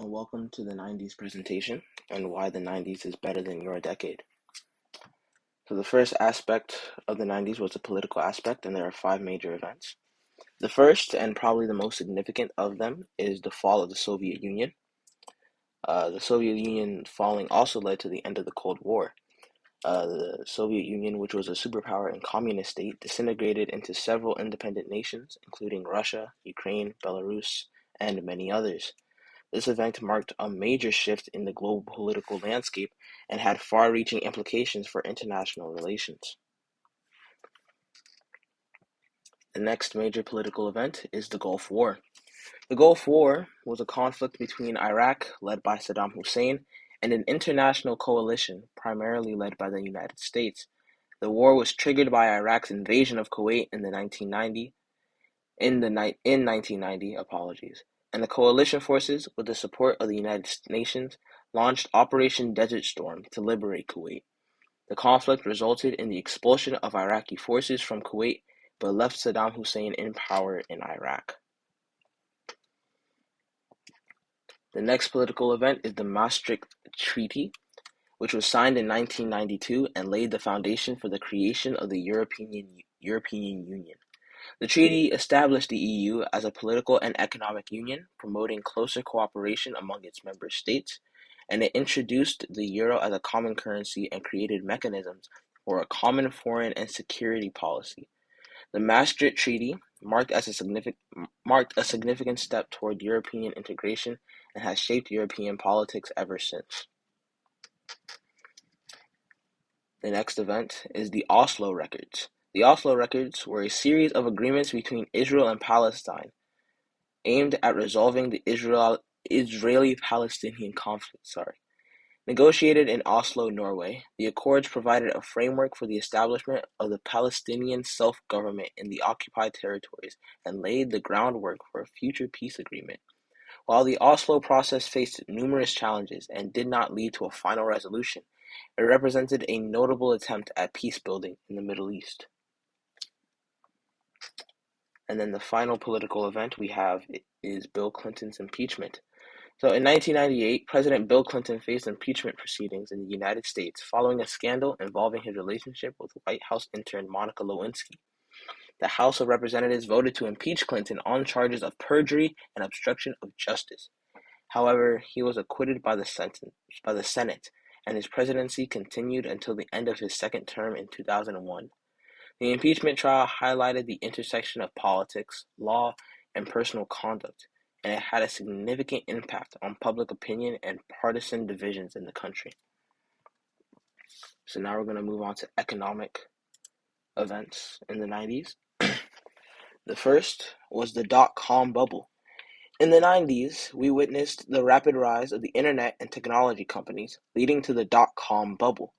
and welcome to the 90s presentation and why the 90s is better than your decade. So the first aspect of the 90s was the political aspect, and there are 5 major events. The first, and probably the most significant of them, is the fall of the Soviet Union. The Soviet Union falling also led to the end of the Cold War. The Soviet Union, which was a superpower and communist state, disintegrated into several independent nations, including Russia, Ukraine, Belarus, and many others. This event marked a major shift in the global political landscape and had far-reaching implications for international relations. The next major political event is the Gulf War. The Gulf War was a conflict between Iraq, led by Saddam Hussein, and an international coalition, primarily led by the United States. The war was triggered by Iraq's invasion of Kuwait in 1990, and the coalition forces, with the support of the United Nations, launched Operation Desert Storm to liberate Kuwait. The conflict resulted in the expulsion of Iraqi forces from Kuwait, but left Saddam Hussein in power in Iraq. The next political event is the Maastricht Treaty, which was signed in 1992 and laid the foundation for the creation of the European Union. The treaty established the EU as a political and economic union, promoting closer cooperation among its member states, and it introduced the euro as a common currency and created mechanisms for a common foreign and security policy. The Maastricht Treaty marked a significant step toward European integration and has shaped European politics ever since. The next event is the Oslo Records. The Oslo Records were a series of agreements between Israel and Palestine aimed at resolving the Israeli-Palestinian conflict. Negotiated in Oslo, Norway, the accords provided a framework for the establishment of the Palestinian self-government in the occupied territories and laid the groundwork for a future peace agreement. While the Oslo process faced numerous challenges and did not lead to a final resolution, it represented a notable attempt at peace building in the Middle East. And then the final political event we have is Bill Clinton's impeachment. So in 1998, President Bill Clinton faced impeachment proceedings in the United States following a scandal involving his relationship with White House intern Monica Lewinsky. The House of Representatives voted to impeach Clinton on charges of perjury and obstruction of justice. However, he was acquitted by the Senate, and his presidency continued until the end of his second term in 2001. The impeachment trial highlighted the intersection of politics, law, and personal conduct, and it had a significant impact on public opinion and partisan divisions in the country. So now we're going to move on to economic events in the 90s. The first was the dot-com bubble. In the 90s, we witnessed the rapid rise of the internet and technology companies, leading to the dot-com bubble.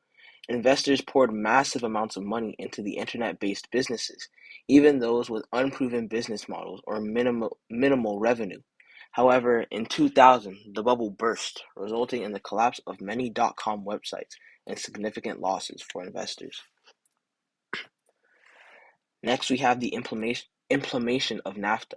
Investors poured massive amounts of money into the internet-based businesses, even those with unproven business models or minimal revenue. However, in 2000, the bubble burst, resulting in the collapse of many dot-com websites and significant losses for investors. Next, we have the implementation of NAFTA.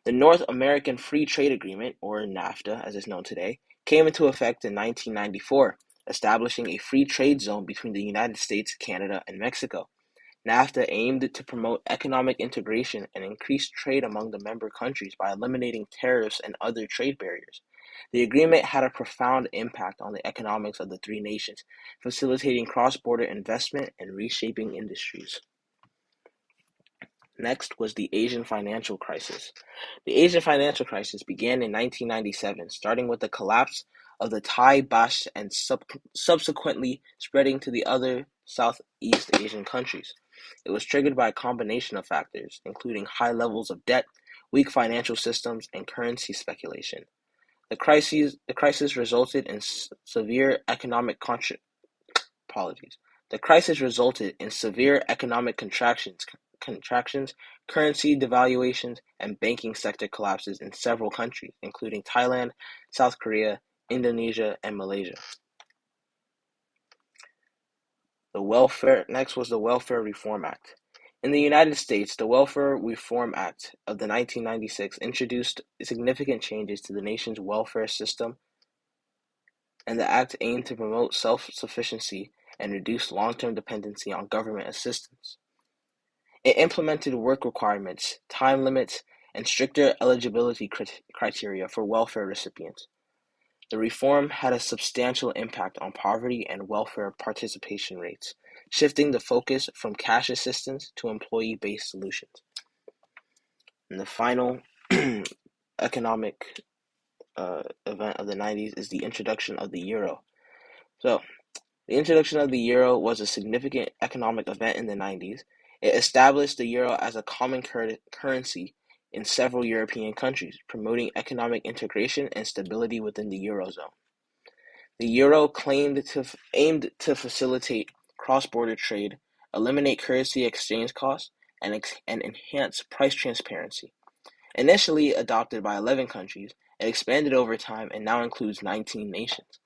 The North American Free Trade Agreement, or NAFTA as it's known today, came into effect in 1994, establishing a free trade zone between the United States, Canada, and Mexico. NAFTA aimed to promote economic integration and increase trade among the member countries by eliminating tariffs and other trade barriers. The agreement had a profound impact on the economics of the three nations, facilitating cross-border investment and reshaping industries. Next was the Asian financial crisis. The Asian financial crisis began in 1997, starting with the collapse of the Thai baht and subsequently spreading to the other Southeast Asian countries. It was triggered by a combination of factors, including high levels of debt, weak financial systems, and currency speculation. The crisis resulted in severe economic contractions, currency devaluations, and banking sector collapses in several countries, including Thailand, South Korea, Indonesia, and Malaysia. Next was the Welfare Reform Act. In the United States, the Welfare Reform Act of the 1996 introduced significant changes to the nation's welfare system, and the act aimed to promote self-sufficiency and reduce long-term dependency on government assistance. It implemented work requirements, time limits, and stricter eligibility criteria for welfare recipients. The reform had a substantial impact on poverty and welfare participation rates, shifting the focus from cash assistance to employee-based solutions. And the final economic event of the 90s is the introduction of the euro. So, the introduction of the euro was a significant economic event in the 90s. It established the euro as a common currency in several European countries, promoting economic integration and stability within the eurozone. The euro aimed to facilitate cross-border trade, eliminate currency exchange costs, and enhance price transparency. Initially adopted by 11 countries, it expanded over time and now includes 19 nations.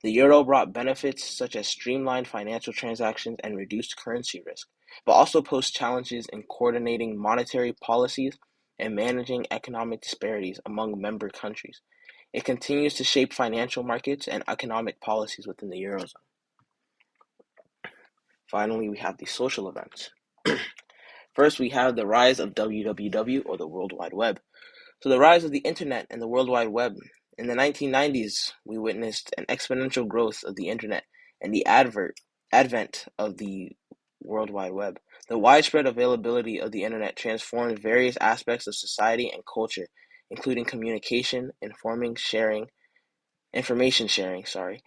The euro brought benefits such as streamlined financial transactions and reduced currency risk, but also posed challenges in coordinating monetary policies and managing economic disparities among member countries. It continues to shape financial markets and economic policies within the eurozone. Finally, we have the social events. First, we have the rise of WWW, or the World Wide Web. So the rise of the internet and the World Wide Web. In the 1990s, we witnessed an exponential growth of the internet and the advent of the World Wide Web. The widespread availability of the internet transformed various aspects of society and culture, including communication, information sharing,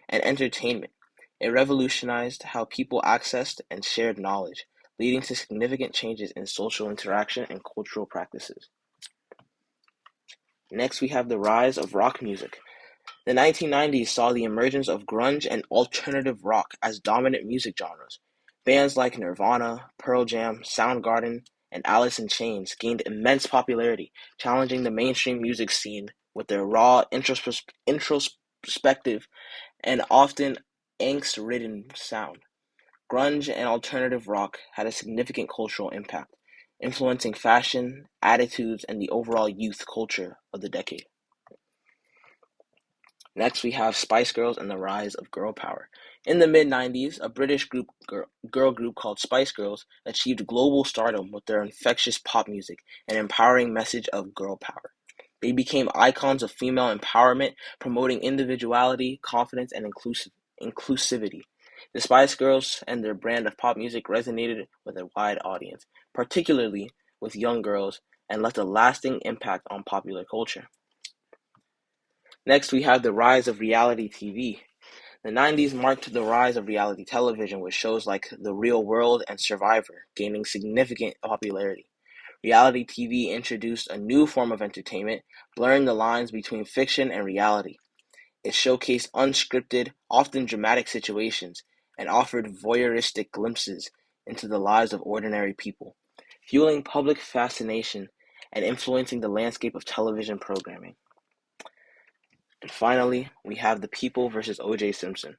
and entertainment. It revolutionized how people accessed and shared knowledge, leading to significant changes in social interaction and cultural practices. Next, we have the rise of rock music. The 1990s saw the emergence of grunge and alternative rock as dominant music genres. Bands like Nirvana, Pearl Jam, Soundgarden, and Alice in Chains gained immense popularity, challenging the mainstream music scene with their raw, introspective, and often angst-ridden sound. Grunge and alternative rock had a significant cultural impact, influencing fashion, attitudes, and the overall youth culture of the decade. Next, we have Spice Girls and the rise of girl power. In the mid-90s, a British girl group called Spice Girls achieved global stardom with their infectious pop music and empowering message of girl power. They became icons of female empowerment, promoting individuality, confidence, and inclusivity. The Spice Girls and their brand of pop music resonated with a wide audience, particularly with young girls, and left a lasting impact on popular culture. Next, we have the rise of reality TV. The 90s marked the rise of reality television with shows like The Real World and Survivor gaining significant popularity. Reality TV introduced a new form of entertainment, blurring the lines between fiction and reality. It showcased unscripted, often dramatic situations, and offered voyeuristic glimpses into the lives of ordinary people, fueling public fascination and influencing the landscape of television programming. And finally, we have The People versus O.J. Simpson.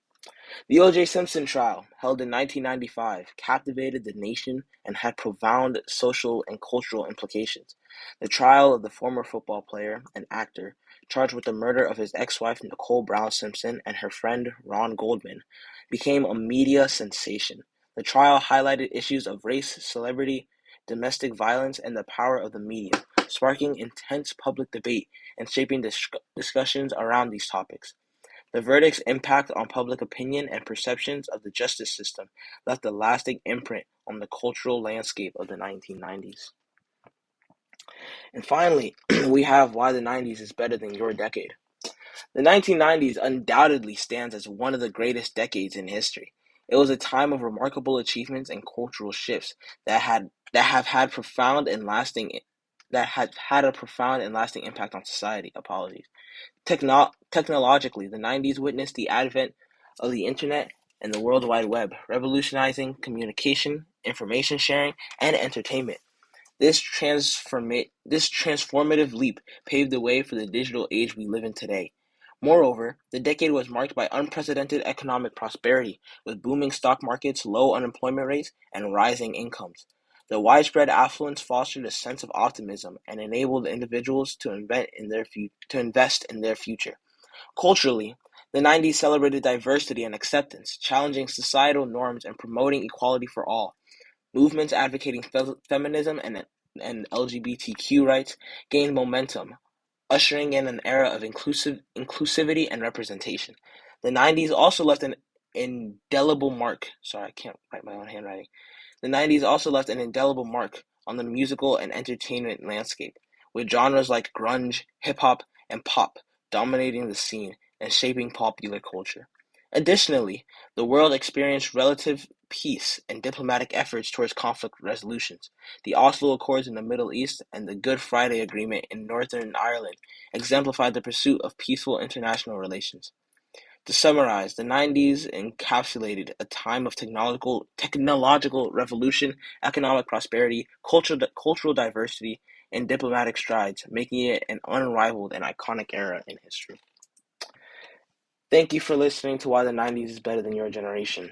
The O.J. Simpson trial, held in 1995, captivated the nation and had profound social and cultural implications. The trial of the former football player and actor, charged with the murder of his ex-wife Nicole Brown Simpson and her friend Ron Goldman, became a media sensation. The trial highlighted issues of race, celebrity, domestic violence, and the power of the media, sparking intense public debate and shaping discussions around these topics. The verdict's impact on public opinion and perceptions of the justice system left a lasting imprint on the cultural landscape of the 1990s. And finally, we have why the 90s is better than your decade. The 1990s undoubtedly stands as one of the greatest decades in history. It was a time of remarkable achievements and cultural shifts that have had profound and lasting that had a profound and lasting impact on society. Technologically, the 90s witnessed the advent of the internet and the World Wide Web, revolutionizing communication, information sharing, and entertainment. This transformative leap paved the way for the digital age we live in today. Moreover, the decade was marked by unprecedented economic prosperity, with booming stock markets, low unemployment rates, and rising incomes. The widespread affluence fostered a sense of optimism and enabled individuals to invest in their future. Culturally, the 90s celebrated diversity and acceptance, challenging societal norms and promoting equality for all. Movements advocating feminism and LGBTQ rights gained momentum, ushering in an era of inclusivity and representation. The 90s also left an indelible mark. Sorry, I can't write my own handwriting. The 90s also left an indelible mark on the musical and entertainment landscape, with genres like grunge, hip hop, and pop dominating the scene and shaping popular culture. Additionally, the world experienced relative peace and diplomatic efforts towards conflict resolutions. The Oslo Accords in the Middle East and the Good Friday Agreement in Northern Ireland exemplified the pursuit of peaceful international relations. To summarize, the 90s encapsulated a time of technological revolution, economic prosperity, cultural diversity, and diplomatic strides, making it an unrivaled and iconic era in history. Thank you for listening to Why the 90s is Better Than Your Generation.